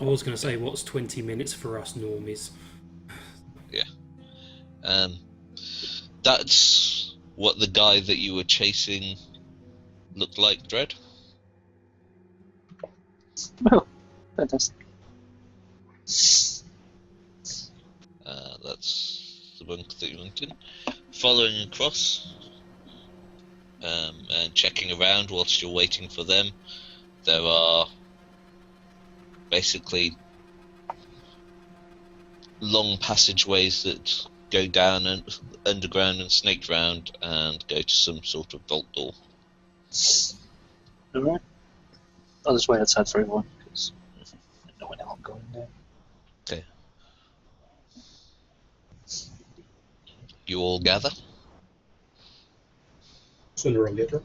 I was going to say, what's 20 minutes for us normies? Yeah. That's what the guy that you were chasing looked like, Dread? Oh, fantastic. That's the bunk that you went in. Following across, and checking around whilst you're waiting for them, there are basically long passageways that go down and underground and snake round and go to some sort of vault door. Alright. I'll just wait outside for everyone, because no one else going there. Okay. You all gather. Sooner or later.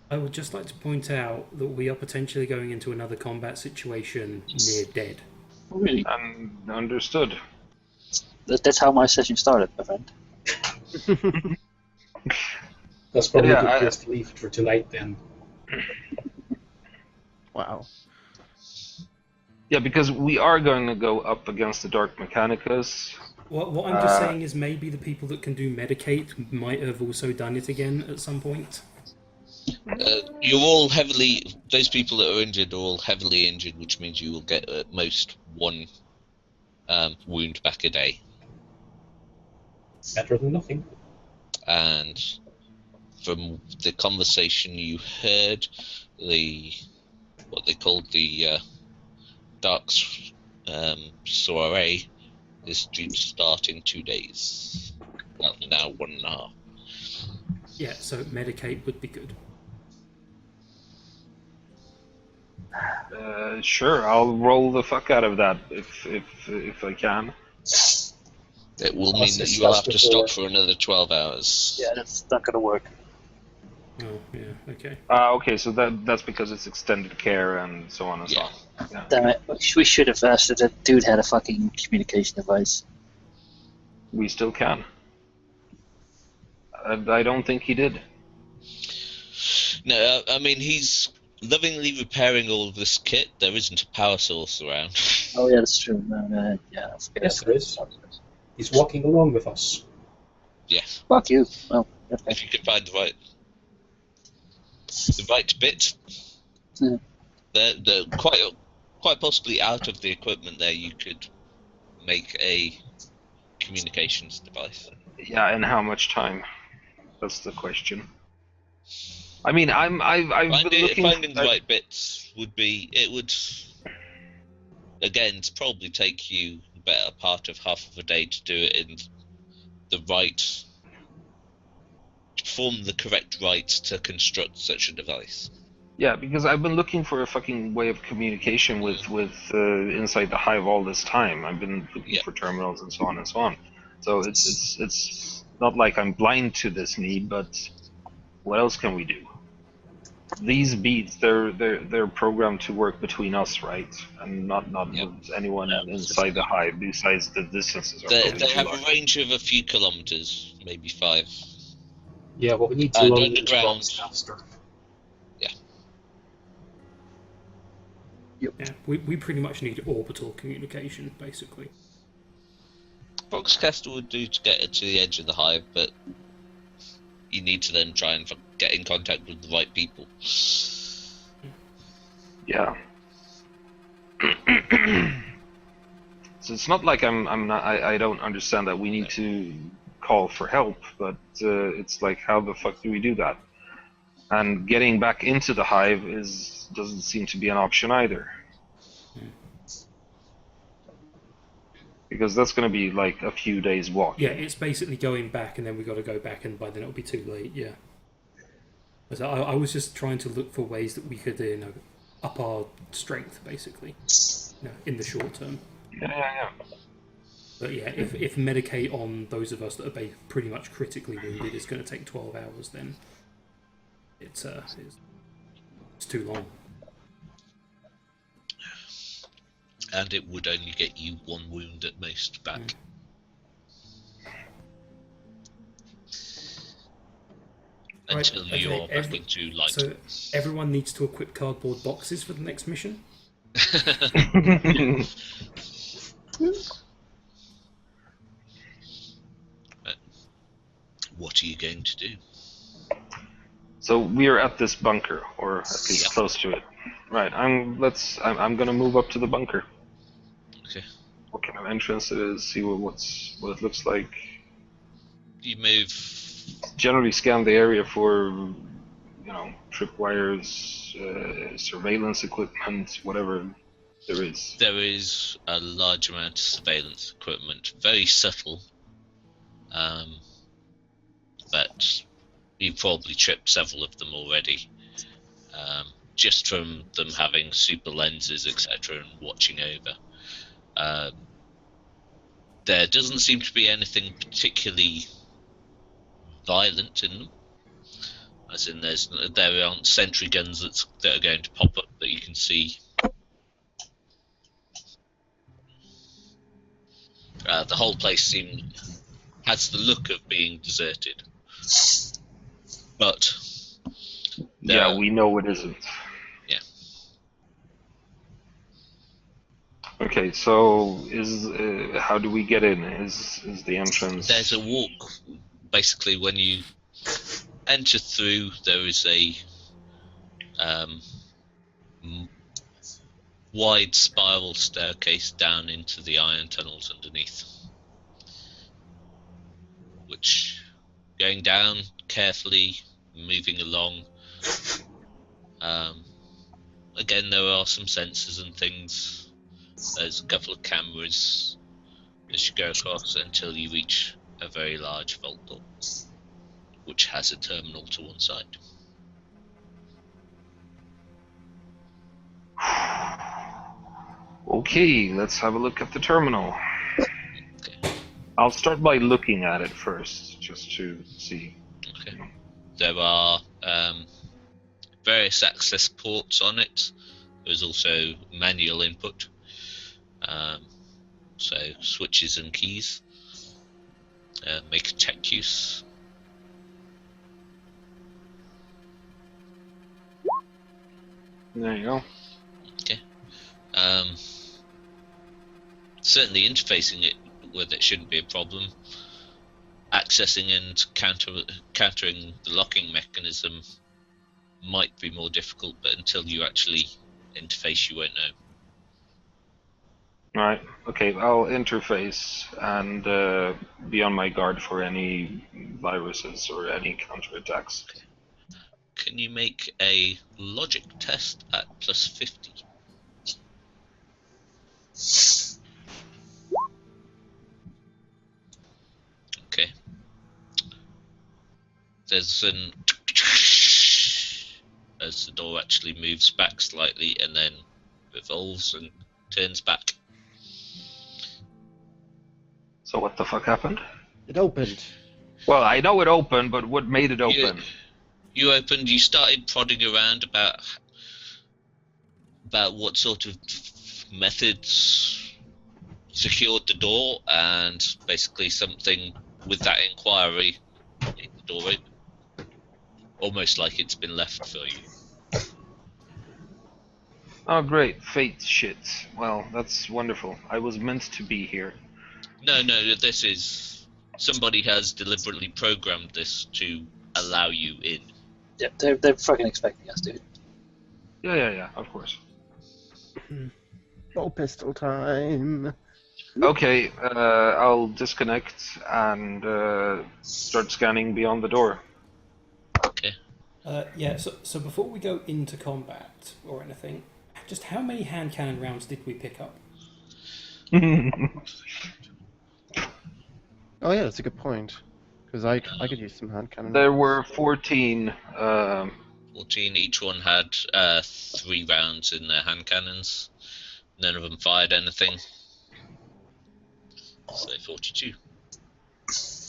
I would just like to point out that we are potentially going into another combat situation near dead. Oh, really? Understood. That's how my session started, my friend. That's probably Yeah, a good place to leave it for tonight then. Wow. Yeah, because we are going to go up against the Dark Mechanicus. What I'm just saying is maybe the people that can do medicate might have also done it again at some point. You're all heavily. Those people that are injured are all heavily injured, which means you will get at most one wound back a day. Better than nothing. And from the conversation you heard, what they called the Dark Soiree is due to start in 2 days. Well, now 1.5. Yeah, so medicate would be good. Sure, I'll roll the fuck out of that if I can. It will mean that you will have to stop for another 12 hours. Yeah, that's not gonna work. Oh, yeah, okay. Okay, so that's because it's extended care and so on and so on. Yeah. Damn it, we should have asked if that dude had a fucking communication device. We still can. I don't think he did. No, I mean, he's lovingly repairing all of this kit. There isn't a power source around. Oh yeah, that's true. No, yeah, I forget. Yes, there is. He's walking along with us. Yes. Fuck you. Well, okay. If you could find the right bit. Yeah. They're quite possibly out of the equipment there. You could make a communications device. Yeah, and how much time? That's the question. I mean, I've been looking. Finding the right bits would be. It would. Again, it's probably take you the better part of half of a day to do it in the right. Form the correct rites to construct such a device. Yeah, because I've been looking for a fucking way of communication with inside the hive all this time. I've been looking for terminals and so on and so on. So it's not like I'm blind to this need, but what else can we do? These beads, they're programmed to work between us, right? And not with anyone inside the hive, besides the distances are They have a range of a few kilometers, maybe 5. Yeah, but we need to run underground faster. Yeah. Yep. Yeah, we pretty much need orbital communication, basically. Foxcaster would do to get it to the edge of the hive, but you need to then try and get in contact with the right people. Yeah. So it's not like I don't understand that we need to call for help, but it's like, how the fuck do we do that? And getting back into the hive doesn't seem to be an option either. Because that's going to be like a few days walk. Yeah, it's basically going back and then we've got to go back, and by then it'll be too late, yeah. So I was just trying to look for ways that we could, up our strength, basically, in the short term. Yeah. But yeah, if medicate on those of us that are pretty much critically wounded is going to take 12 hours, then it's too long. And it would only get you 1 wound at most back. until okay, you're back into light. So everyone needs to equip cardboard boxes for the next mission? What are you going to do? So we are at this bunker, or at least close to it. Right. I'm gonna move up to the bunker. Okay. What kind of entrance it is? See what it looks like. You move. Generally scan the area for, tripwires, surveillance equipment, whatever there is. There is a large amount of surveillance equipment, very subtle, but you've probably tripped several of them already, just from them having super lenses, etc., and watching over. There doesn't seem to be anything particularly violent in them, as in there aren't sentry guns that are going to pop up that you can see. The whole place has the look of being deserted, but yeah, we know it isn't. Yeah. Okay, so how do we get in? Is the entrance? There's a walk. Basically, when you enter through, there is a wide spiral staircase down into the iron tunnels underneath, which, going down carefully, moving along, again there are some sensors and things. There's a couple of cameras as you go across until you reach a very large vault door, which has a terminal to one side. Okay, let's have a look at the terminal. Okay. I'll start by looking at it first, just to see. Okay. There are various access ports on it. There's also manual input, so switches and keys. Make a tech use. There you go. Okay. Certainly interfacing it with it shouldn't be a problem. Accessing and countering the locking mechanism might be more difficult, but until you actually interface, you won't know. Alright, okay, I'll interface and be on my guard for any viruses or any counterattacks. Okay. Can you make a logic test at +50? Okay. There's an as the door actually moves back slightly and then revolves and turns back. So what the fuck happened? It opened. Well, I know it opened, but what made it open? You started prodding around about what sort of methods secured the door, and basically something with that inquiry made the door open. Almost like it's been left for you. Oh great, fate shit. Well, that's wonderful. I was meant to be here. No, this is... Somebody has deliberately programmed this to allow you in. Yeah, they're fucking expecting us, dude. Yeah, of course. Oh, pistol time. Okay, I'll disconnect and start scanning beyond the door. Okay. Yeah, so before we go into combat or anything, just how many hand cannon rounds did we pick up? Oh yeah, that's a good point. Because I could use some hand cannon. There were 14. 14, each one had 3 rounds in their hand cannons. None of them fired anything. So 42.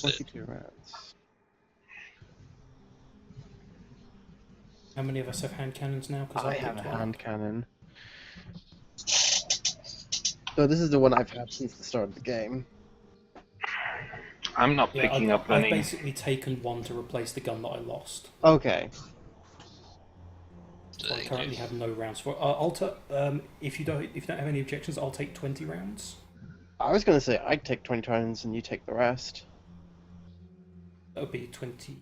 42 rounds. How many of us have hand cannons now? Because I have a hand cannon. So this is the one I've had since the start of the game. I'm not Yeah, picking up I've any. basically taken one to replace the gun that I lost. Okay. So I currently have no rounds for. If you don't have any objections, I'll take 20 rounds. I was gonna say I'd take 20 rounds and you take the rest. That would be 22.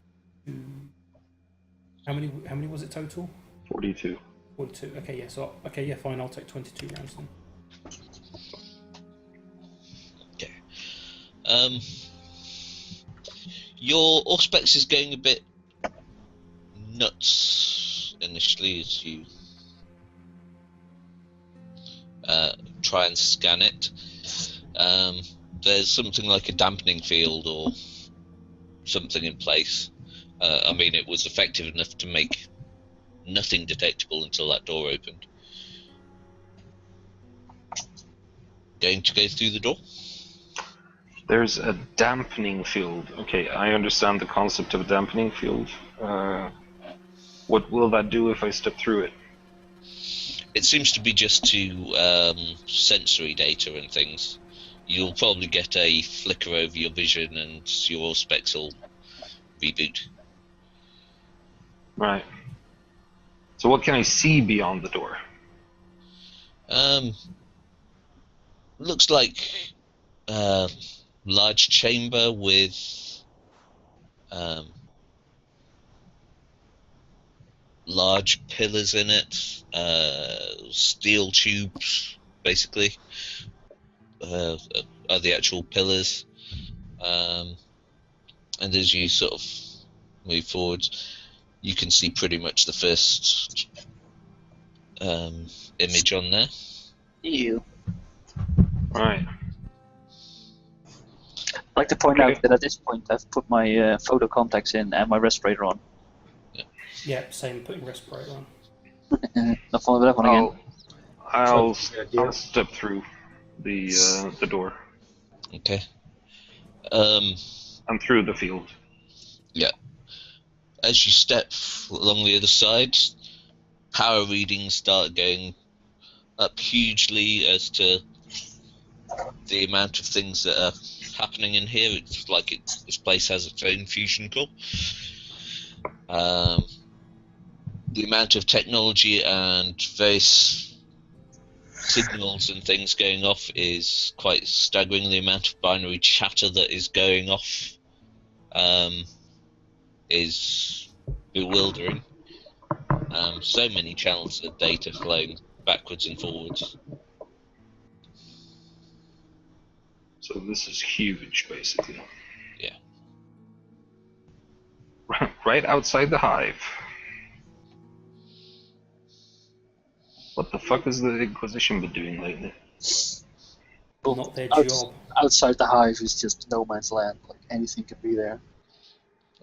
How many was it total? 42. 42. Okay, yeah. So fine. I'll take 22 rounds then. Okay. Your Auspex is going a bit nuts initially as you try and scan it. There's something like a dampening field or something in place. I mean, it was effective enough to make nothing detectable until that door opened. Going to go through the door? There's a dampening field. Okay, I understand the concept of a dampening field. What will that do if I step through it? It seems to be just to sensory data and things. You'll probably get a flicker over your vision and your Auspex will reboot. Right. So what can I see beyond the door? Looks like large chamber with large pillars in it, steel tubes basically are the actual pillars, and as you sort of move forward you can see pretty much the first image on there. Ew. Right. I'd like to point out that at this point I've put my photo contacts in and my respirator on. Yeah, same. Putting respirator on. Not following that one again. I'll step through the door. Okay. I'm through the field. Yeah. As you step along the other side, power readings start going up hugely as to the amount of things that are happening in here. It's like this place has its own fusion core. The amount of technology and various signals and things going off is quite staggering. The amount of binary chatter that is going off is bewildering. So many channels of data flowing backwards and forwards. So this is huge, basically. Yeah. Right outside the hive. What the fuck has the Inquisition been doing lately? Not their job. Outside the hive is just no man's land. Like anything could be there.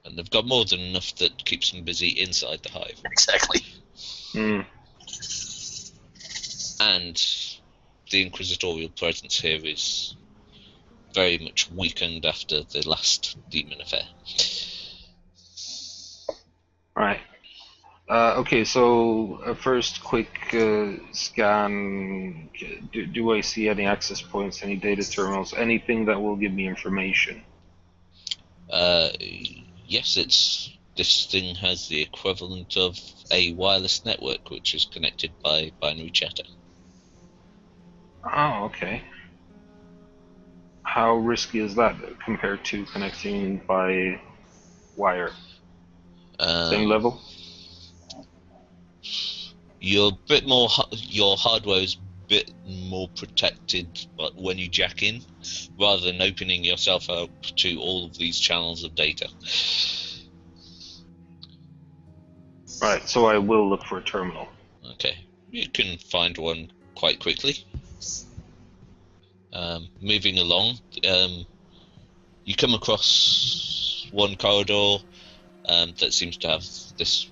And they've got more than enough that keeps them busy inside the hive. Exactly. Hmm. And the inquisitorial presence here is very much weakened after the last demon affair. Right. Okay, so a first quick scan. Do I see any access points, any data terminals, anything that will give me information? Yes, this thing has the equivalent of a wireless network, which is connected by binary chatter. Oh, okay. How risky is that compared to connecting by wire? Same level? You're a bit more. Your hardware is a bit more protected, but when you jack in, rather than opening yourself up to all of these channels of data. Right. So I will look for a terminal. Okay, you can find one quite quickly. Moving along, you come across one corridor that seems to have this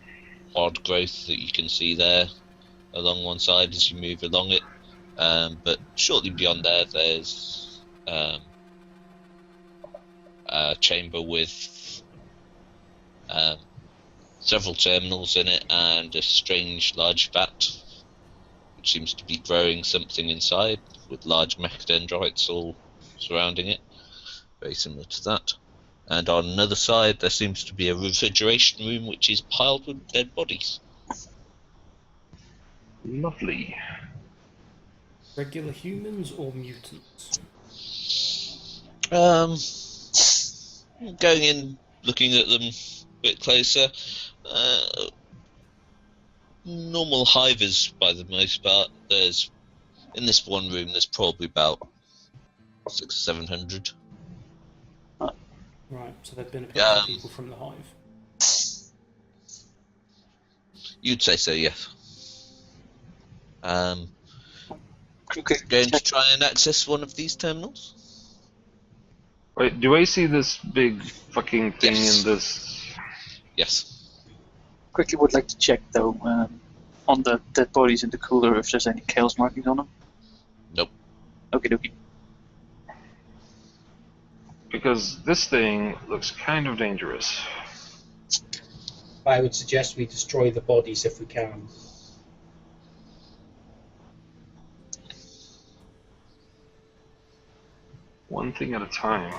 odd growth that you can see there along one side as you move along it, but shortly beyond there there's a chamber with several terminals in it and a strange large vat which seems to be growing something inside with large mechadendrites all surrounding it, very similar to that. And on another side, there seems to be a refrigeration room which is piled with dead bodies. Lovely. Regular humans or mutants? Going in, looking at them a bit closer. Normal hivers, by the most part. In this one room, there's probably about 600 or 700. Right, so there've been a couple of people from the hive. You'd say so, yes. Okay. Going to try and access one of these terminals? Wait, do I see this big fucking thing Yes. in this? Yes. Quickly would like to check though on the dead bodies in the cooler if there's any chaos markings on them. Nope. Okie dokie. Because this thing looks kind of dangerous. I would suggest we destroy the bodies if we can. One thing at a time.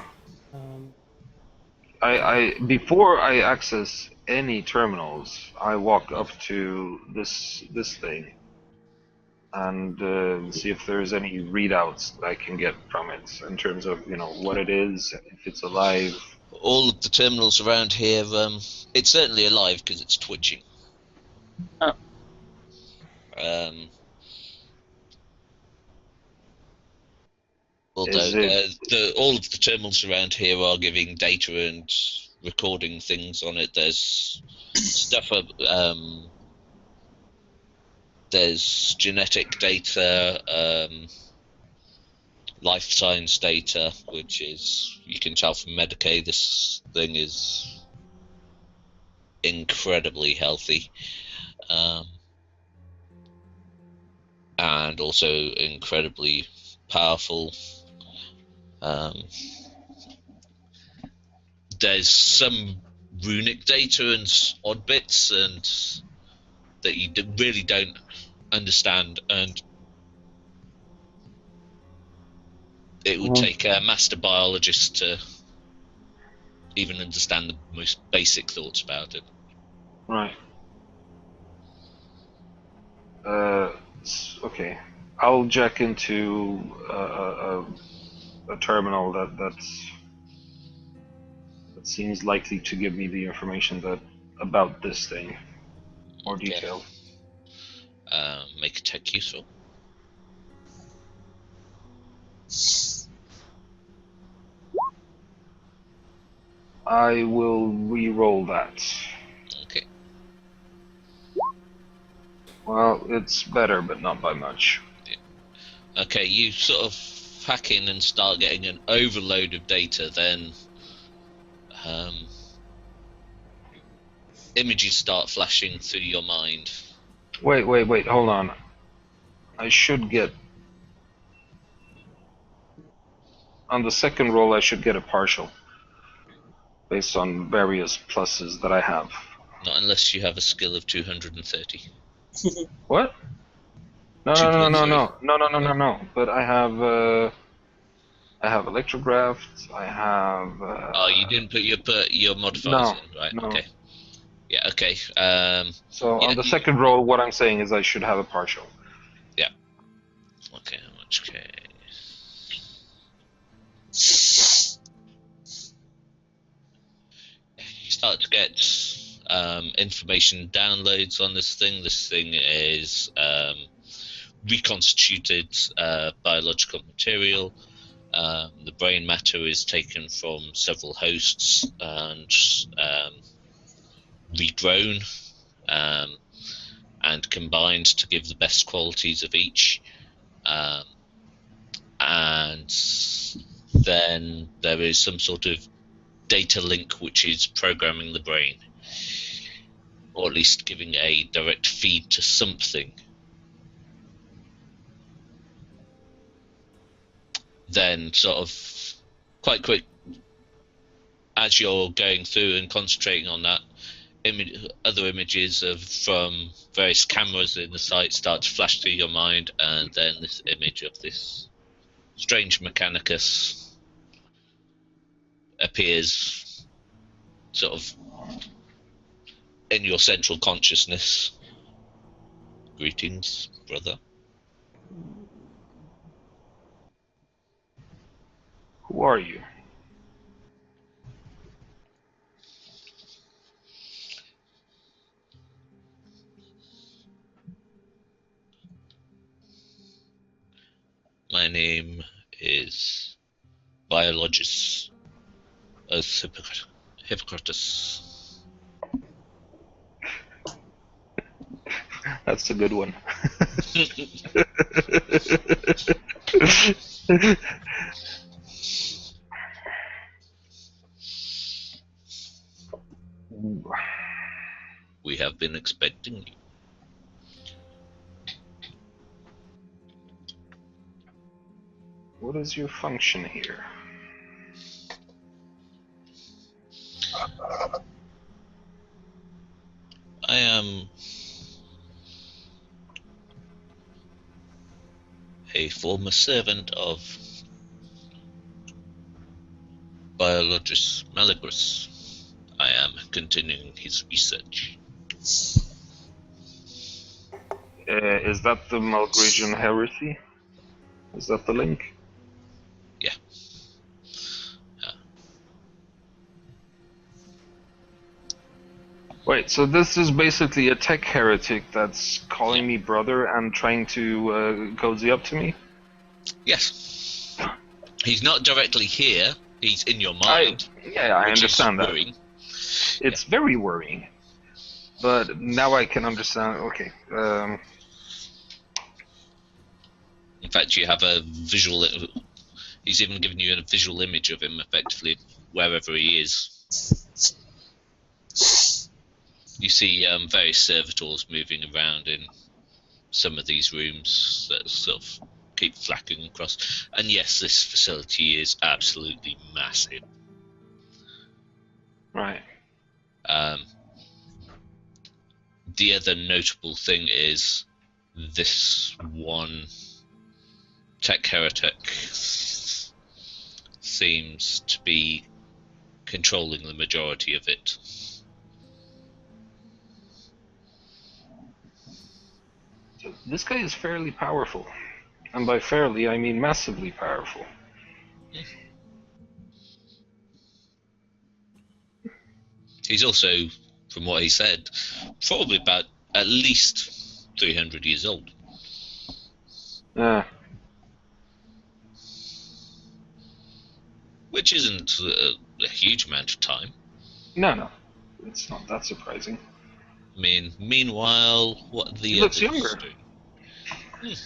Um, Before I access any terminals, I walk up to this thing and see if there's any readouts that I can get from it in terms of what it is, if it's alive. All of the terminals around here, it's certainly alive because it's twitching. Oh. Although all of the terminals around here are giving data and recording things on it. There's stuff up. There's genetic data, life science data, which is, you can tell from Medicaid, this thing is incredibly healthy. And also incredibly powerful. There's some runic data and odd bits and that you really don't understand, and it would take a master biologist to even understand the most basic thoughts about it. Right. Okay. I'll jack into a terminal that seems likely to give me the information about this thing, more detailed. Make a tech useful. I will re-roll that. Okay. Well, it's better, but not by much. Okay, you sort of hack in and start getting an overload of data, then images start flashing through your mind. Wait, hold on. I should get... On the second roll, I should get a partial. Based on various pluses that I have. Not unless you have a skill of 230. What? No. But I have electrographed. I have. Oh, you didn't put your modifiers in, right? No. Okay. Yeah. Okay. So yeah, on the second roll, what I'm saying is I should have a partial. Yeah. Okay. How much? Okay. You start to get information downloads on this thing. This thing is reconstituted biological material. The brain matter is taken from several hosts and regrown and combined to give the best qualities of each. And then there is some sort of data link which is programming the brain, or at least giving a direct feed to something. Then sort of quite quick, as you're going through and concentrating on that, other images from various cameras in the site start to flash through your mind, and then this image of this strange Mechanicus appears sort of in your central consciousness. Greetings, brother. Who are you? My name is Biologus of Hippocrates. That's a good one. We have been expecting you. What is your function here? I am a former servant of Biologus Malagris. I am continuing his research. Is that the Malgrisian Heresy? Is that the link? Yeah. Wait, so this is basically a tech heretic that's calling me brother and trying to cozy up to me? Yes. He's not directly here. He's in your mind. I which understand is that. worrying. It's very worrying. But now I can understand. Okay. In fact, you have a visual. He's even given you a visual image of him, effectively, wherever he is. You see various servitors moving around in some of these rooms that sort of keep flacking across. And yes, this facility is absolutely massive. Right. The other notable thing is this one tech heretic seems to be controlling the majority of it. So this guy is fairly powerful. And by fairly, I mean massively powerful. He's also, from what he said, probably about at least 300 years old. Which isn't a huge amount of time. No. It's not that surprising. I mean, meanwhile, what are the He looks others younger. doing?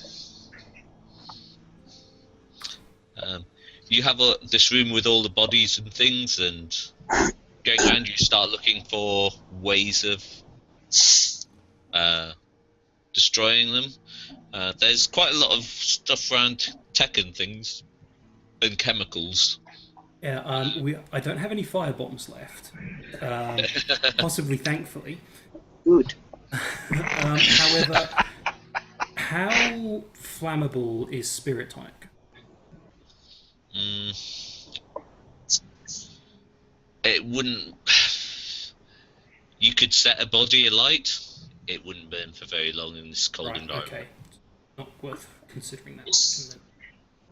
You have this room with all the bodies and things, and going around you start looking for ways of destroying them. There's quite a lot of stuff around tech and things, and chemicals. Yeah, I don't have any firebombs left. Possibly, thankfully. Good. However, how flammable is Spirit Type? It wouldn't. You could set a body alight. It wouldn't burn for very long in this cold environment. Okay, not worth considering that.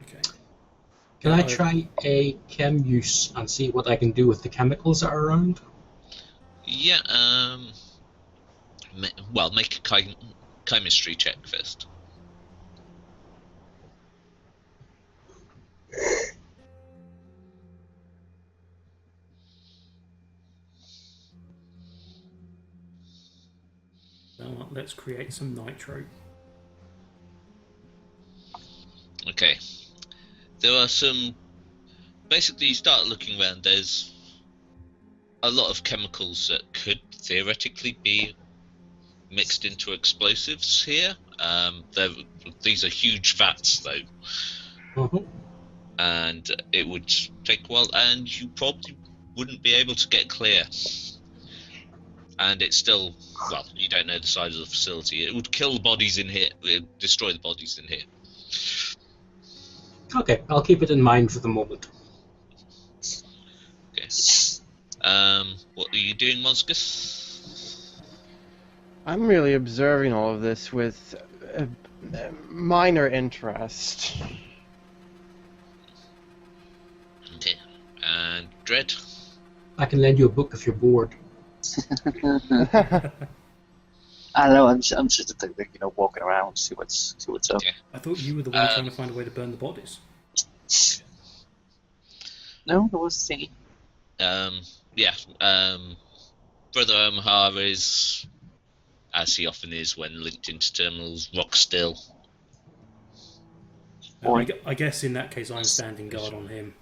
Okay. Can I try a chem use and see what I can do with the chemicals that are around? Yeah. Well, make a chemistry check first. So let's create some nitro. Okay. There are some. Basically, you start looking around. There's a lot of chemicals that could theoretically be mixed into explosives here. These are huge vats, though. Mm-hmm. And it would take a while, and you probably wouldn't be able to get clear. And it's still, well, you don't know the size of the facility. It would kill the bodies in here, it would destroy the bodies in here. Okay, I'll keep it in mind for the moment. Okay. What are you doing, Mozgus? I'm really observing all of this with minor interest. Okay. And Dread? I can lend you a book if you're bored. I don't know. I'm just like, walking around, see what's up. Okay. I thought you were the one trying to find a way to burn the bodies. No, there was a thingy. Brother OhmA is, as he often is when linked into terminals, rock still. I guess in that case I'm standing guard on him.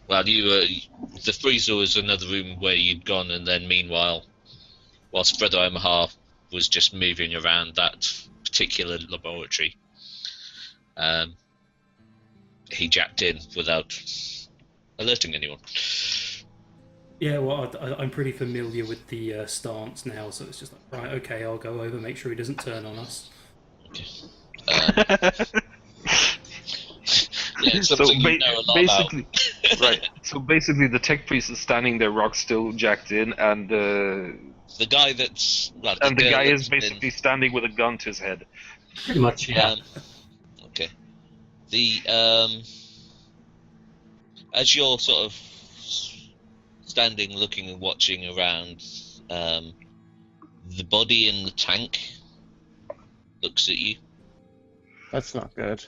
Well, the freezer was another room where you'd gone, and then meanwhile, whilst Brother OhmA was just moving around that particular laboratory, he jacked in without alerting anyone. Yeah, well, I'm pretty familiar with the stance now, so it's just like, right, okay, I'll go over, make sure he doesn't turn on us. Okay. So basically, right. So basically, the tech priest is standing there, rock still, jacked in, and the guy that's the guy is basically standing with a gun to his head. Pretty much, yeah. Okay. The as you're sort of standing, looking and watching around, the body in the tank looks at you. That's not good.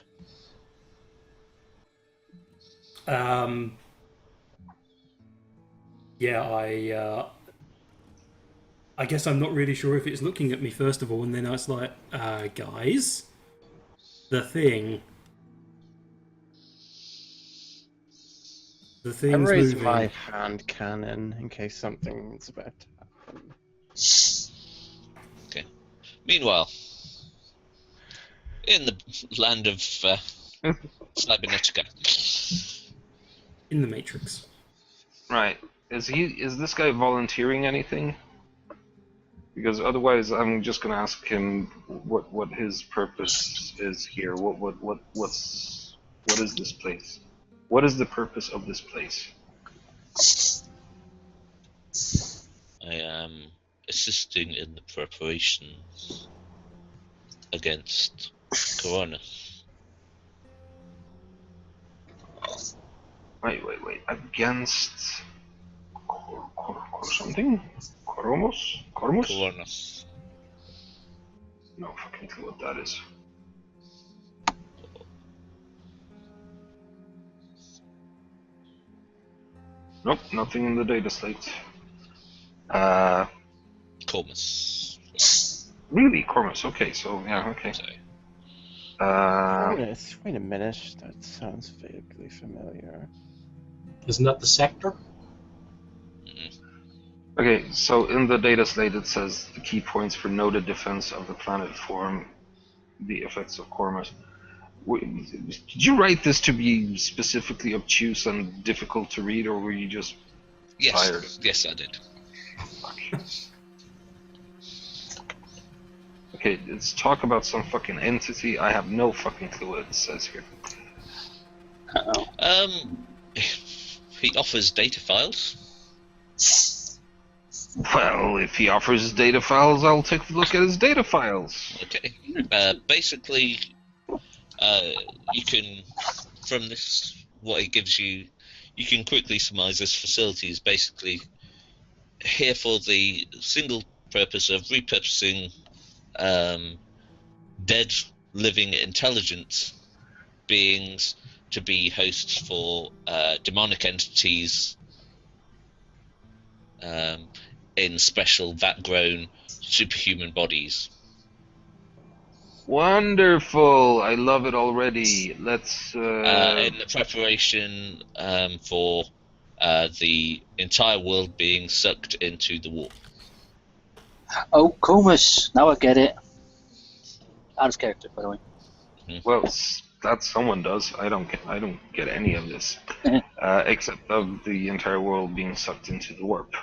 Yeah, I guess I'm not really sure if it's looking at me first of all, and then it's like, guys, the thing's I raise moving. my hand cannon in case something's about to happen. Okay. Meanwhile, in the land of Cybernetica. In the Matrix. Right. Is this guy volunteering anything? Because otherwise, I'm just gonna ask him what his purpose is here. What is this place? What is the purpose of this place? I am assisting in the preparations against Coronis. Wait. Against something? Cormos? Coronis. No fucking clue what that is. Nope, nothing in the data slate. Cormus. Really? Cormus, okay, so, yeah, okay. Sorry. Wait a minute, that sounds vaguely familiar. Isn't that the sector? Okay, so in the data slate it says the key points for noted defense of the planet form the effects of Cormus. Did you write this to be specifically obtuse and difficult to read, or were you just tired? Yes, I did. Okay, let's talk about some fucking entity. I have no fucking clue what it says here. He offers data files. Well, if he offers data files, I'll take a look at his data files. Okay. Basically, you can, from this, what it gives you, you can quickly surmise this facility is basically here for the single purpose of repurposing dead living intelligence beings to be hosts for demonic entities in special vat-grown superhuman bodies. Wonderful! I love it already. Let's. In the preparation for the entire world being sucked into the warp. Oh, Comus! Now I get it. Out of character, by the way. Well, that someone does. I don't get any of this, except of the entire world being sucked into the warp.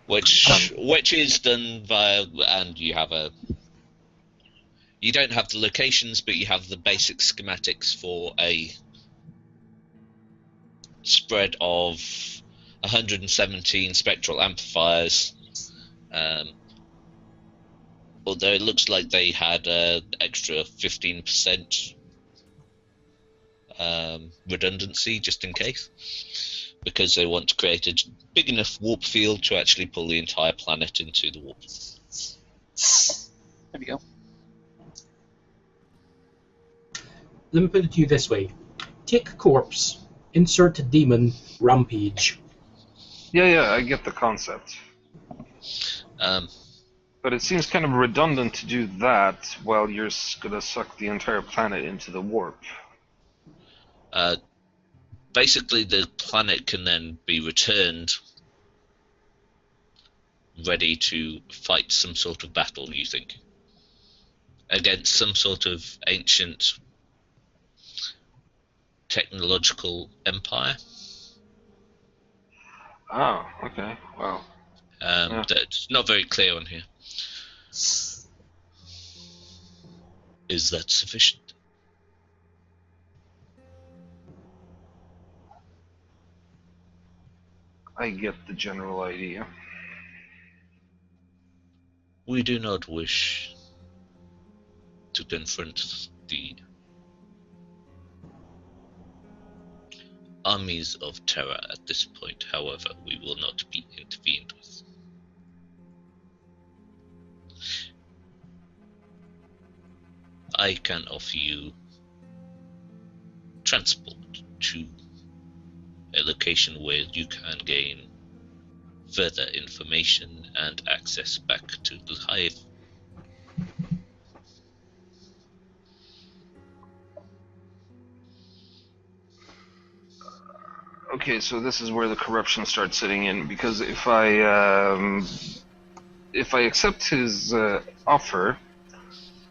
Which is done via, and you have a. You don't have the locations, but you have the basic schematics for a spread of 117 spectral amplifiers. Although it looks like they had an extra 15% redundancy just in case, because they want to create a big enough warp field to actually pull the entire planet into the warp. There we go. Let me put it to you this way. Take corpse, insert demon, rampage. Yeah, I get the concept. Um, But it seems kind of redundant to do that while you're gonna suck the entire planet into the warp. Basically, the planet can then be returned ready to fight some sort of battle, you think? Against some sort of ancient technological empire? Oh, okay. Well, yeah. That's not very clear on here. Is that sufficient? I get the general idea. We do not wish to confront the armies of terror at this point. However, we will not be intervened with. I can offer you transport to a location where you can gain further information and access back to the hive. Okay, so this is where the corruption starts sitting in, because if I accept his offer,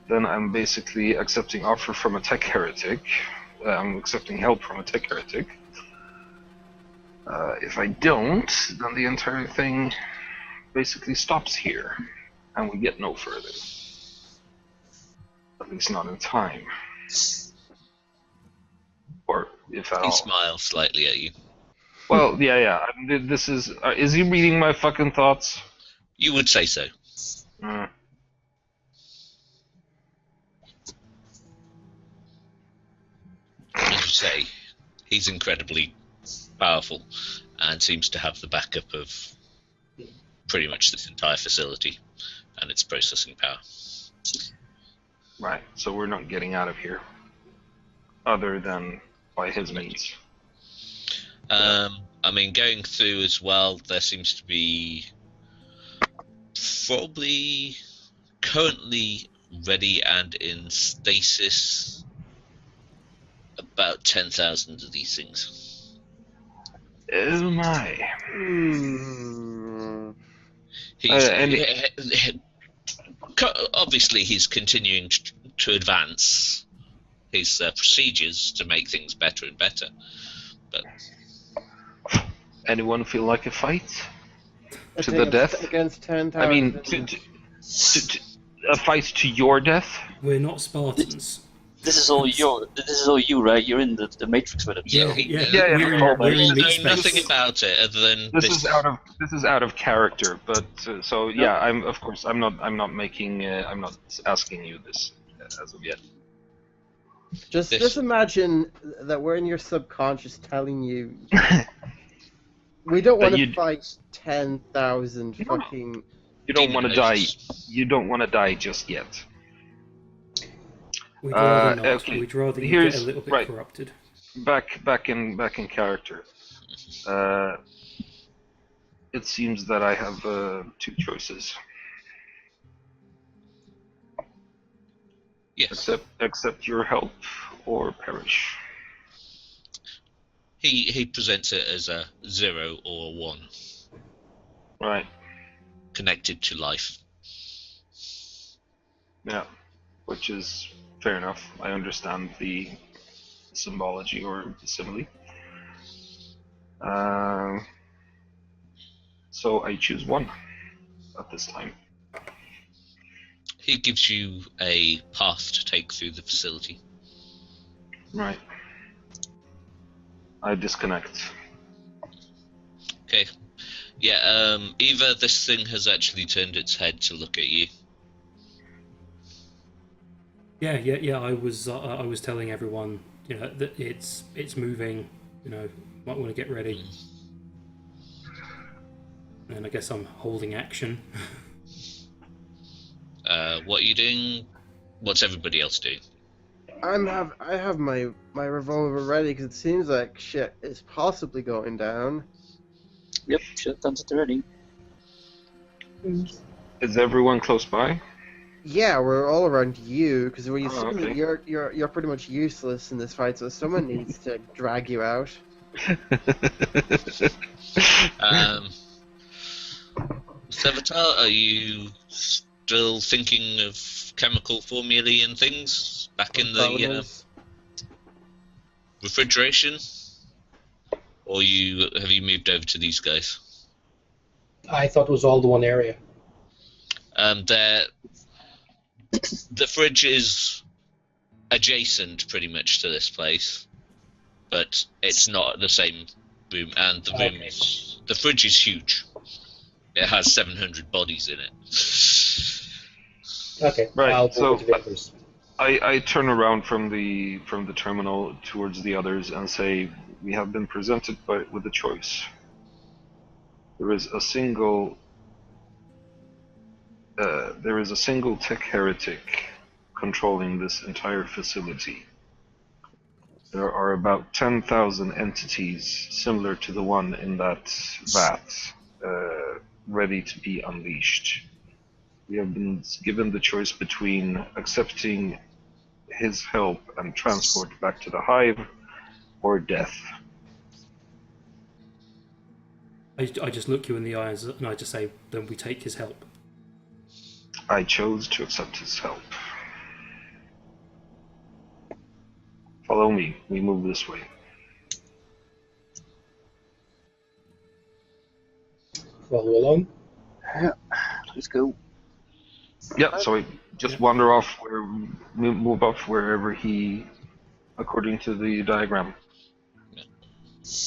then I'm basically accepting offer from a tech heretic. I'm accepting help from a tech heretic. If I don't, then the entire thing basically stops here, and we get no further. At least not in time. Or if at He all. smiles slightly at you. Well, yeah. This is he reading my fucking thoughts? You would say so. As you say, he's incredibly powerful and seems to have the backup of pretty much this entire facility and its processing power. Right, so we're not getting out of here, other than by his means. I mean, going through as well, there seems to be probably currently ready and in stasis about 10,000 of these things. Oh my. Obviously, he's continuing to advance his procedures to make things better and better. But anyone feel like a fight to the death against 10,000? I mean, a fight to your death. We're not Spartans. This is all you, right? You're in the Matrix with him. So. Yeah. We're in know space. nothing about it other than This is out of character, but so yeah, I'm not asking you this as of yet. Just imagine that we're in your subconscious telling you we don't want to fight 10,000 fucking. You don't want to die. You don't want to die just yet. We'd rather not. Okay. We'd rather you get a little bit corrupted. Back in character. It seems that I have two choices. yes. Accept your help or perish. He presents it as a 0 or a 1. Right. Connected to life. Yeah. Which is fair enough. I understand the symbology or the simile. So I choose 1 at this time. He gives you a path to take through the facility. Right. I disconnect Okay. Yeah, either this thing has actually turned its head to look at you. Yeah. I was telling everyone, that it's moving. Might want to get ready. And I guess I'm holding action. What are you doing? What's everybody else doing? I have my revolver ready because it seems like shit is possibly going down. Yep, shotguns at the ready. Is everyone close by? Yeah, we're all around you because we assume that okay. you're pretty much useless in this fight, so someone needs to drag you out. Serveter, are you still thinking of chemical formulae and things back in the Bonus. refrigeration? Or have you moved over to these guys? I thought it was all the one area. The fridge is adjacent pretty much to this place, but it's not the same room, and the fridge is huge. It has 700 bodies in it. Okay, Right, I'll so- go to the others. I turn around from the terminal towards the others and say, we have been presented with a choice. There is a single tech heretic controlling this entire facility. There are about 10,000 entities similar to the one in that vat, ready to be unleashed. We have been given the choice between accepting his help and transport back to the hive, or death. I just look you in the eyes and I just say, then we take his help. I chose to accept his help. Follow me. We move this way. Follow along. Yeah, let's go. Yeah, so we just wander off, move off wherever he, according to the diagram.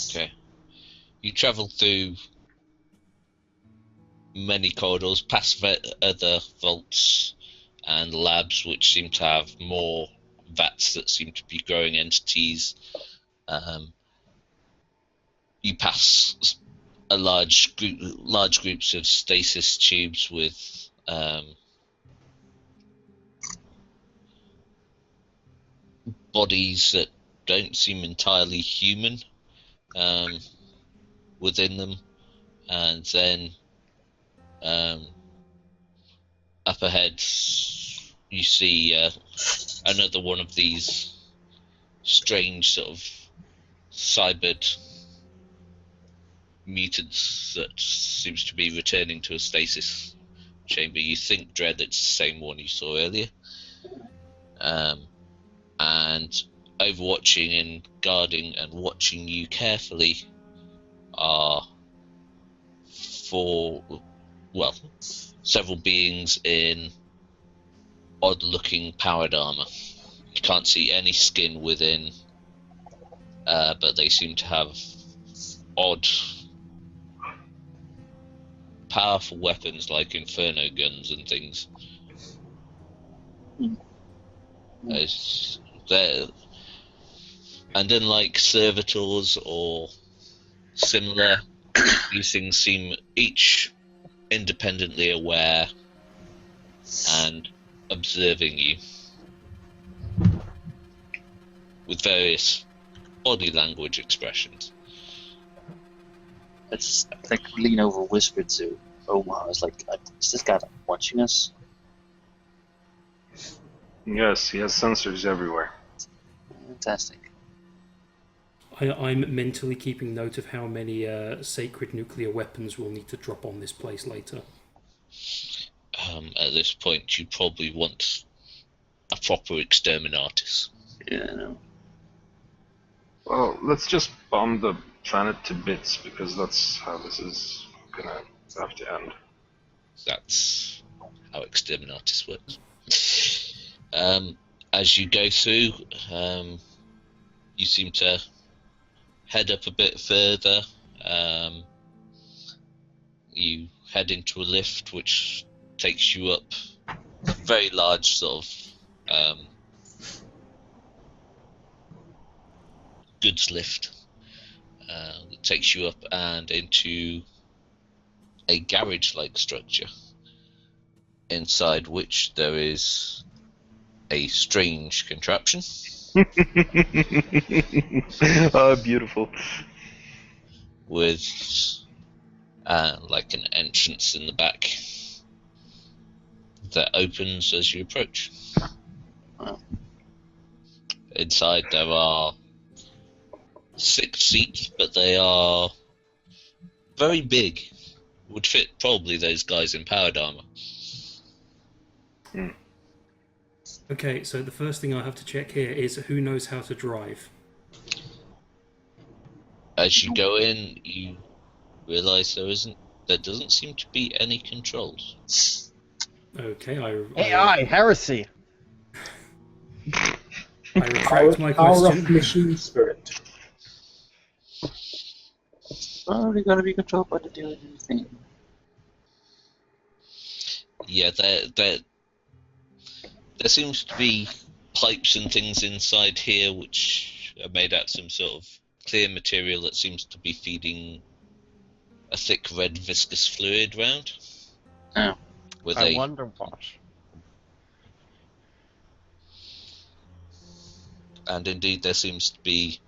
Okay. You travel through many corridors, past other vaults and labs which seem to have more vats that seem to be growing entities. You pass large groups of stasis tubes with bodies that don't seem entirely human within them, and then up ahead you see another one of these strange sort of cybered mutants that seems to be returning to a stasis chamber. You think, Dread, it's the same one you saw earlier. And overwatching and guarding and watching you carefully are several beings in odd-looking powered armor. You can't see any skin within, but they seem to have odd, powerful weapons like inferno guns and things. And unlike servitors or similar, these things seem each independently aware and observing you with various body language expressions. I just lean over, whisper to OhmA. I was like, is this guy watching us? Yes, he has sensors everywhere. Fantastic. I'm mentally keeping note of how many sacred nuclear weapons we'll need to drop on this place later. At this point, you probably want a proper exterminatus. Yeah, I know. Well, let's just bomb the planet to bits, because that's how this is gonna have to end. That's how exterminatus works. As you go through, you seem to head up a bit further, you head into a lift which takes you up a very large sort of goods lift that takes you up and into a garage-like structure, inside which there is a strange contraption. Oh, beautiful. With like an entrance in the back that opens as you approach. Inside there are 6 seats, but they are very big. Would fit probably those guys in powered armor. Okay, so the first thing I have to check here is who knows how to drive. As you go in, you realise there doesn't seem to be any controls. Okay, AI Heresy. I retract my Power question. of machine spirit. Probably going to be controlled by the dual thing. Yeah, there seems to be pipes and things inside here which are made out of some sort of clear material that seems to be feeding a thick red viscous fluid round. Oh. With I wonder what. And indeed there seems to be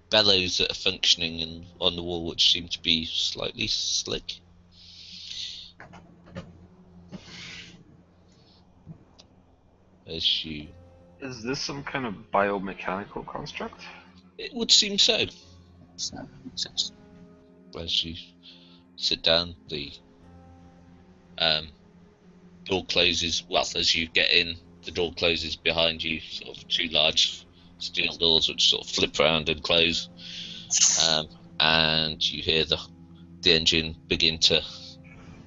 bellows that are functioning on the wall which seem to be slightly slick. As you... Is this some kind of biomechanical construct? It would seem so. So, makes sense. As you sit down, the door closes. Well, as you get in, the door closes behind you. Sort of 2 large steel doors which sort of flip around and close, and you hear the engine begin to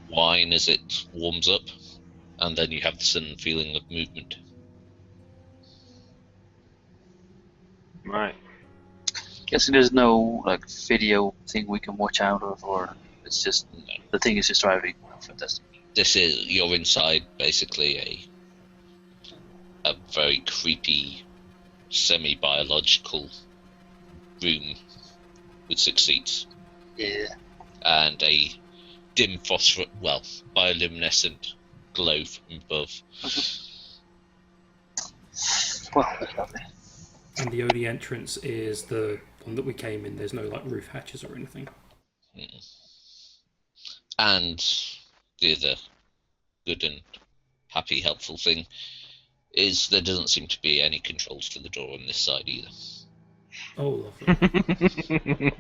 whine as it warms up, and then you have the sudden feeling of movement. Right. Guessing there's no like video thing we can watch out of, or it's just the thing is just driving. Fantastic. This is, you're inside basically a very creepy semi-biological room with 6 seats. Yeah. And a dim bioluminescent glow from above. Well, that's lovely. And the only entrance is the one that we came in. There's no like roof hatches or anything. And the other good and happy, helpful thing is there doesn't seem to be any controls to the door on this side either. Oh, lovely.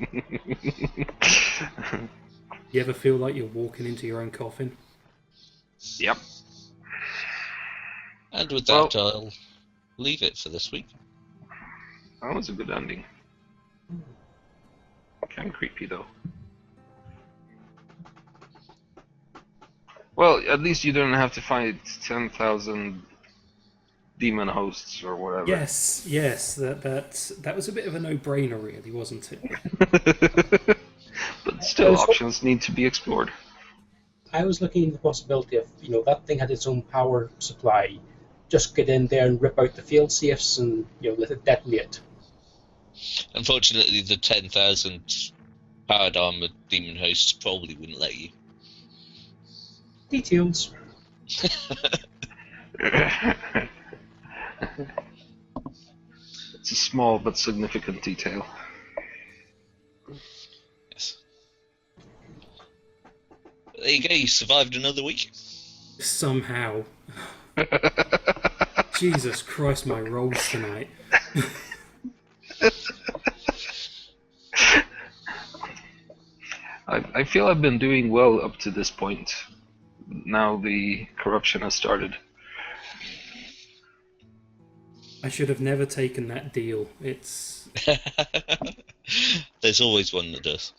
You ever feel like you're walking into your own coffin? Yep. And with that, I'll leave it for this week. That was a good ending. Kind of creepy though. Well, at least you don't have to fight 10,000 demon hosts or whatever. Yes, that was a bit of a no-brainer, really, wasn't it? But still, options need to be explored. I was looking at the possibility of, that thing had its own power supply. Just get in there and rip out the field safes and, let it detonate. Unfortunately, the 10,000 powered armored demon hosts probably wouldn't let you. Details. It's a small but significant detail. Yes. There you go, you survived another week. Somehow. Jesus Christ, my rolls tonight. I feel I've been doing well up to this point. Now the corruption has started. I should have never taken that deal. It's... There's always one that does.